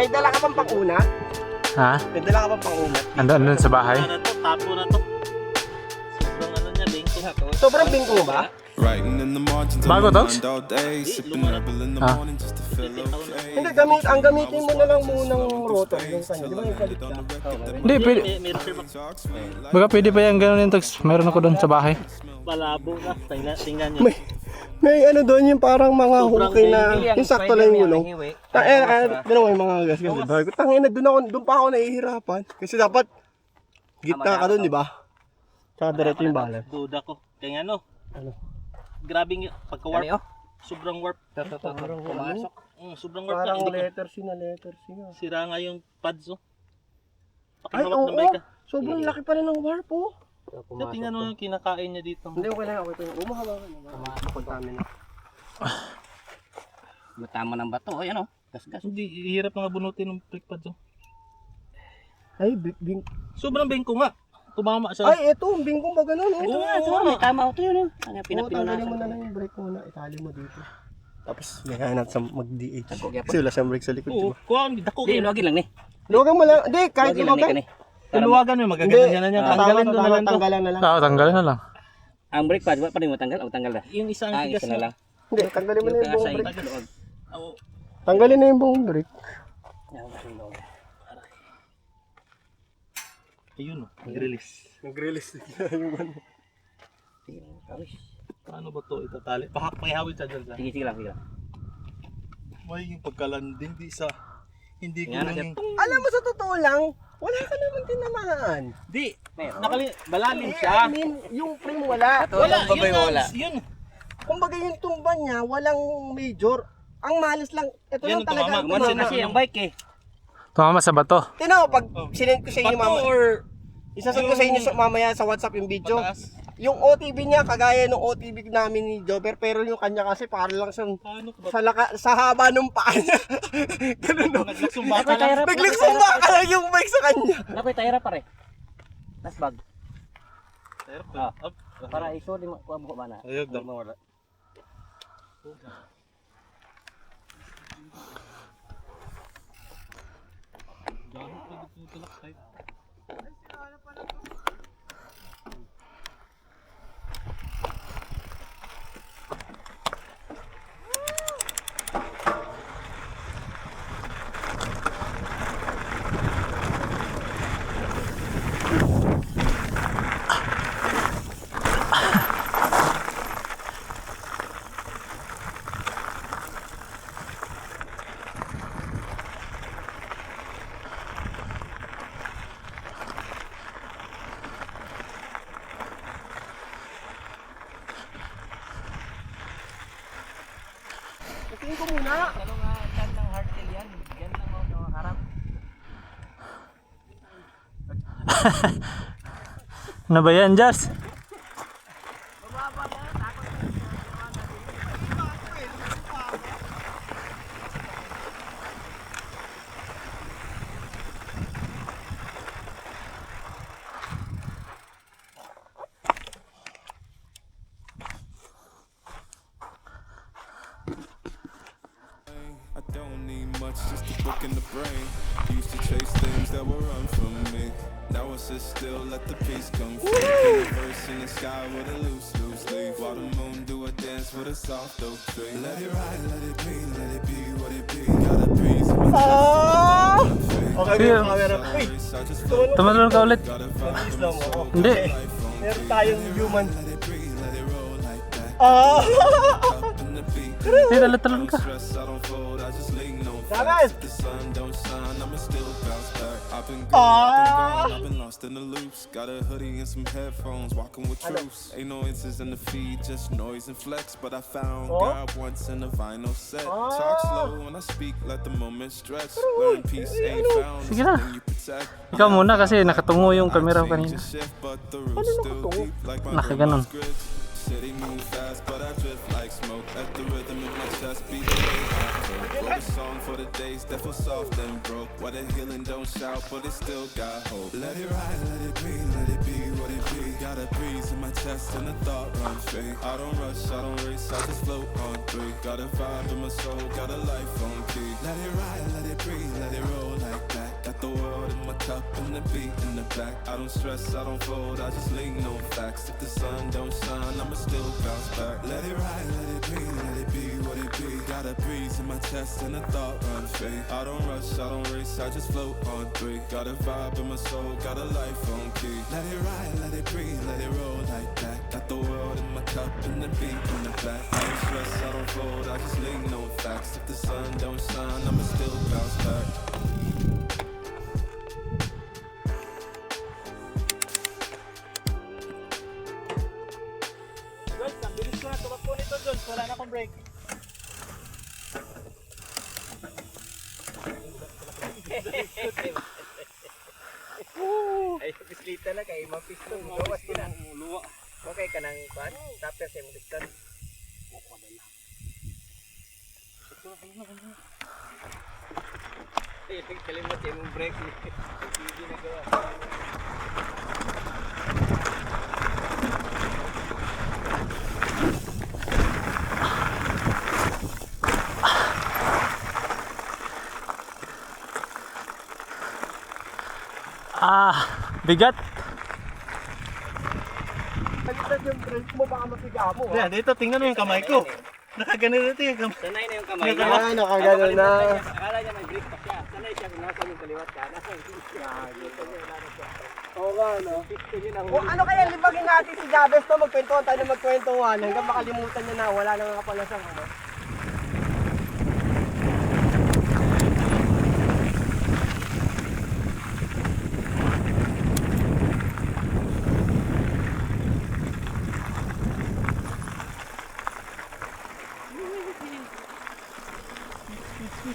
May dala ka bang pang-unat? Ha? May dala ka bang pang-unat? Andun sa bahay. Ano to? Tapo na to. Sobrang ano niya, bingko na to. Sobrang bingko ba? Bago, Tox? Ah. Hindi, ang gamitin mo na lang munang rotor yung kanya. Di ba yung kalit ka? Hindi, pwede. May reserve ako. Baka pwede pa yung gano'n yung Tox. Meron ako doon sa bahay. Malabo na. Tingnan niyo. May ano doon yung parang mga Sobrang hukay na Bili ang yung sakto lang yung gulong. hiwi. Doon ako yung mga gas-gas. Diba? Tangina, doon pa ako nahihirapan. Kasi dapat gitna ka doon, di ba? Tsaka diretso yung bala. Duda ko. Kaya ano? Ano? Grabing pagka-warp. Ano yun? Sobrang warp. Pumasok. Sobrang warp na. Parang Hindi ko letter C na letter C nga. sira nga yung pads oh. Ay, Pakihawak oo. ng bike. Sobrang laki pala ng warp, oh. So, tingnan mo yung kinakain niya dito. Hindi, okay lang. Okay lang. Umahawakan na. Kontamin na. Tama ng bato. O yan o. Gas-gas. Hindi, hirap na nga bunutin ng brake pads oh. Ay, bing. Sobrang bengko nga. Tumama siya. Ay, eto, bingkong ba ganun? Ito Oh. nga, ito nga. May tama ito yun. Ano, Tanggalin mo pinapinunasan. na lang yung brake muna. Itali mo dito. Tapos, gagahan natin sa mag-DH. Ako, gyapon. Kasi wala siyang brake sa likod, Oo, diba? kuha, dako. Hindi, luwagin lang ni. Luwagan mo lang. Hindi, kahit Luwagin lang ni luwagan. ka ni. Tuluwagan mo, magagalan niya na niya. Tanggalin doon na lang to. Tanggalan na lang. Oo, tanggalin na lang. Ang brake pads, pa rin mo tanggal? O tanggal na? Yung isang tigas Isa na lang. Hindi, tanggalin mo na yung buong Yung brake. kasa luwag. Oo. Tanggalin na yung buong brake. Yan, kasi luwag. Ayun oh, nag-release. Nag-release yung ano. Tingnan, kawis. Paano ba to itatali? Pakihawid siya dyan. Sige, sige lang, sige lang. May yung pagkalanding, hindi ko Yan, lang yung... Alam mo, sa totoo lang, wala ka naman tinamaan. Di, Meron. balalim Eh, siya. I mean, yung frame wala. Wala, Yung babay yun wala. yun. Kumbaga yung tumba niya, walang major. Ang malis lang, ito Yan, lang talaga ang tumama. Umansin tumama. na siya yung bike eh. Tumama sa bato. Tino, pag sinend ko sa inyo Bato mamaya, or isasend ko sa inyo mamaya sa WhatsApp yung video. pataas? Yung OTB niya, kagaya ng OTB namin ni Jobber, pero yung kanya kasi para lang siyang Paano ko ba? sa haba ng paa niya. Ganun no. Naglagsumba ka Dapat lang. tayo Naglagsumba ka lang yung bike sa kanya. Dapat tayo pare. Last bag. Ah, Para iso, di mo kuha mo ba na? ayog daw. Mawala. Tingin ko muna. Ano nga, dyan ng hardtail yan. Dyan lang mo harap. Ano ba yan, Jars? I don't need much, just a book in the brain. Used to chase things that were run from me. Now I sit still, let the peace come free. Universe in the sky with a loose leaf. While the moon do a dance with a soft oak tree. Let it ride, let it be what it be. Gotta breathe in my Okay, Sige. yung camera. Uy, chest, I just float. Tumalun ka ulit. Gotta vibe, slow mo. Hindi. Meron tayong human. let it breathe, let it roll like that. Ah! Up in the beat, Hindi, talon ka. stress, I don't fold, I just lean on Guys! If the sun don't shine, I'ma still bounce back. I've been good, I've been lost in the loops. Got a hoodie and some headphones, walking with truths. Ain't no inches in the feed, just noise and flex. But I found God once in a vinyl set. Talk slow when I speak, let the moment stretch. Learn peace ain't found, Sige na. something you protect. Ikaw muna kasi nakatungo yung camera kanina. Change and shift, but the roots still deep like my Nakaganon. grandma's grits. City move fast, but I drift like smoke. Let the rhythm in my chest beat the way I flow. Wrote a song for the days that feel soft and broke. Why the healing don't shout, but it still got hope. Let it ride, let it be what it be. Got a breeze in my chest and the thought run free. I don't rush, I don't race, I just float on three. Got a vibe in my soul, got a life on key. Let it ride, let it breathe, let it roll beat in the back. I don't stress, I don't fold, I just lean on facts. If the sun don't shine, I'ma still bounce back. Let it ride, let it be, let it be what it be. Got a breeze in my chest and a thought run free. I don't rush, I don't race, I just float on 3. Got a vibe in my soul, got a life on key. Let it ride, let it breathe, let it roll like that. Got the world in my cup and the beat in the back. I don't stress, I don't fold, I just lean on facts. If the sun don't shine, I'ma still bounce back. Jones, ang bilis ko na tumakbo nito, Jones. Wala na akong break. Ay, pislita na kay Imang Piston. Gawas ko na. Okay ka nang pan? Tapos sa Imang Piston. Kalimot sa Imang break. Hindi na gawa. Bigat. Palitan yung brake mo, baka mapiga mo. Yeah, dito, tingnan mo yung kamay ko. Nakaganito dito yung kamay. Sanay na yung kamay Yung niya. kamay. Nakagano na. Akala niya may break pa siya. Sanay siya kung nasa yung kaliwat ka. Nasa yung Oo nga, no? piston yun ang O ano kaya libagin natin si Jabez to, magkwentuhan tayo na magkwentuhan hanggang makalimutan niya na wala na nga pala siyang ano.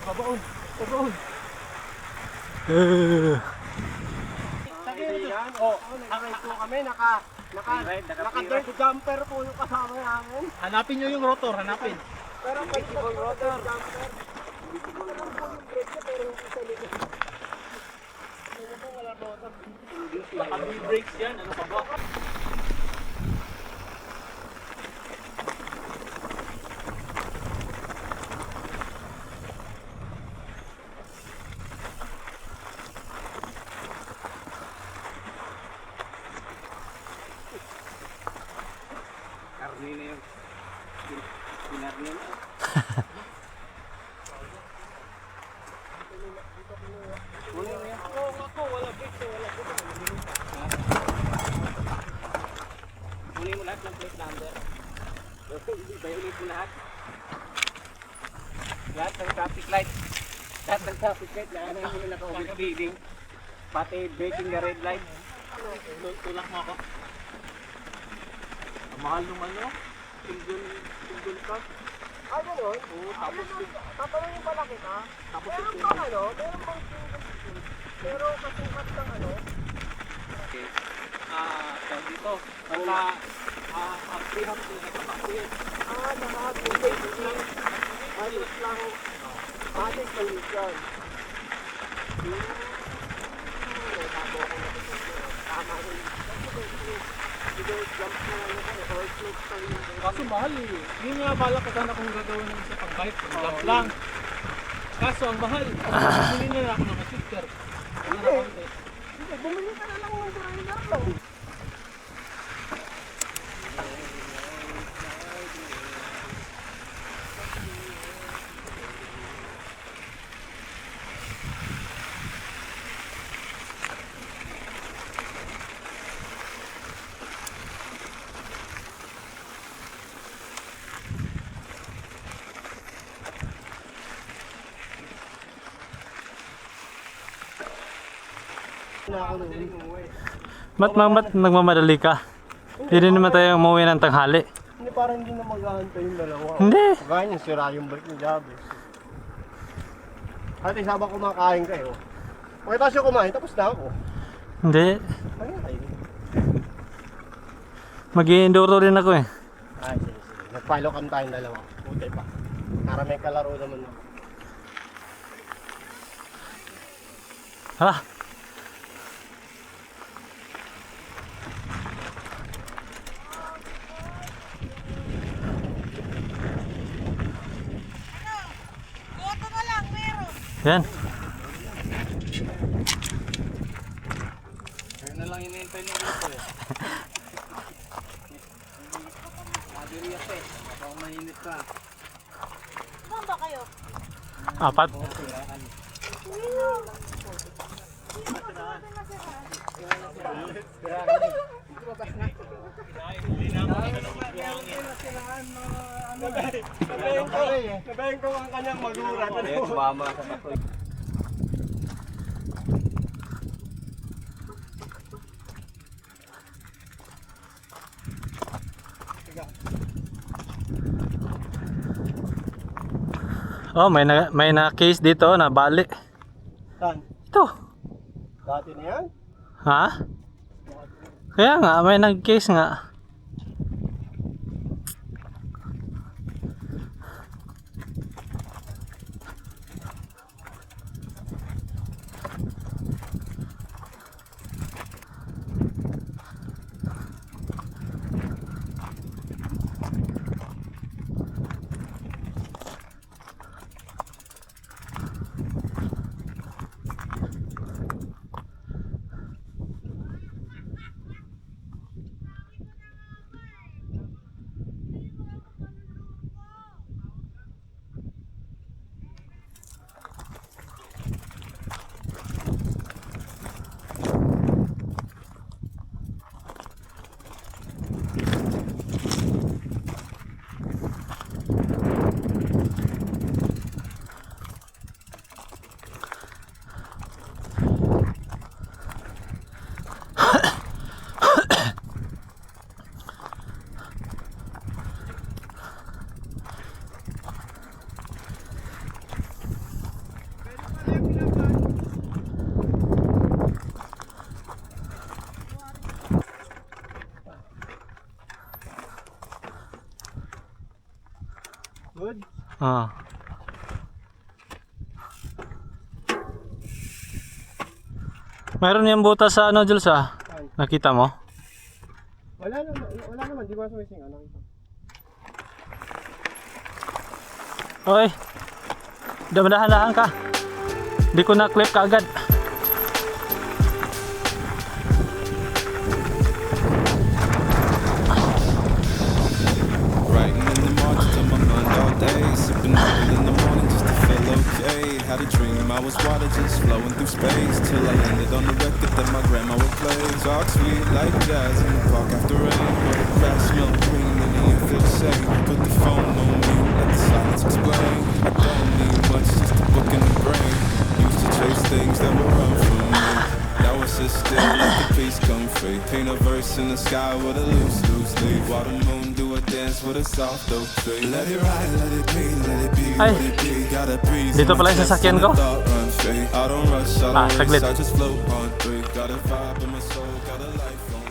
Babaon, babaon. Yan, naka-ride po kami, naka-dirt jumper po yung kasama namin. Hanapin nyo yung rotor, hanapin. Pero invisible rotor jumper. Invisible lang po yung brake niya, pero hindi sa likod. Wala rotor. Naka-brakes yan, ano pa ba? karni na yung pinarni na. Kunin mo lahat ng plate number. Bayunin mo lahat. Lahat ng traffic light. Lahat ng traffic light. Lahat ng hindi naka-overspeeding. Pati breaking the red light. Tulak mo ako. Ang mahal nung ano? Single cup. Ah, gano'n? Oo, tapos Tatanungin pala kita. Tapos Meron yung bang ano? Meron bang single seat? Pero kasukat ng ano? okay. Tawag dito. Pagka prehab ko nakapakit. Ah, naka-basic lang. Basic lang. Basic solution. Tama rin. Jump na ano ko, or float pa rin. Kaso mahal eh. Yun nga balak ko sana kung gagawin ng isa pang bike. Jump lang. Kaso ang mahal. Bumili na ako ng shifter. Ano na konti. Hindi, bumili ka na lang ng grinder lang. Ba't nagmamadali ka? Hindi rin naman tayo umuwi ng tanghali. Hindi, parang hindi na maghahantay yung dalawa. Hindi. Kaya niya, sira yung bike ni Jabez. Ate, sabang kumakain kayo. Okay, tapos yung kumain, tapos na ako. Hindi. Ayun kayo. Mag-i-enduro rin ako eh. Ay, sige, sige. Nag-follow cam tayong dalawa. Puti pa. Para may kalaro naman ako. Ha? Yan. hinihintay niyo dito eh. Mabilis eh. Baka mainit ka. Saan ba kayo? Apat. Nabayin ko ang kanyang magurat. Kaya sumama sa pato. Oh, may na case dito na bali. Saan? Ito. Dati na yan? Ha? Kaya nga, may nag-case nga. Good. Ah. Mayroon yung butas sa ano, Jules ah. Nakita mo? Wala naman, di ba sa missing ano? Oy. Dahan-dahan ka. Di ko na clip kaagad. Writing in the margins of my mind all day. Sipping apple in the morning just to feel okay. Had a dream, I was water just flowing through space. Till I landed on the record that my grandma would play. Talk sweet like jazz in the park after rain. Where the grass smelled green and the air felt safe. Put the phone on mute, let the silence explain. I don't need much, just a book in the brain. Used to chase things that were run from me. Now it's just still, let the peace come free. Paint a verse in the sky with a loose leaf. While the moon do a dance with a soft oak tree. Let it ride, let it be, let it be Ay, what it be. Got a breeze dito in pala my yung chest sasakyan and the ko. thought run free. I don't rush, I Ah, don't saglit. race, I just float on three. Got a vibe in my soul, got a life on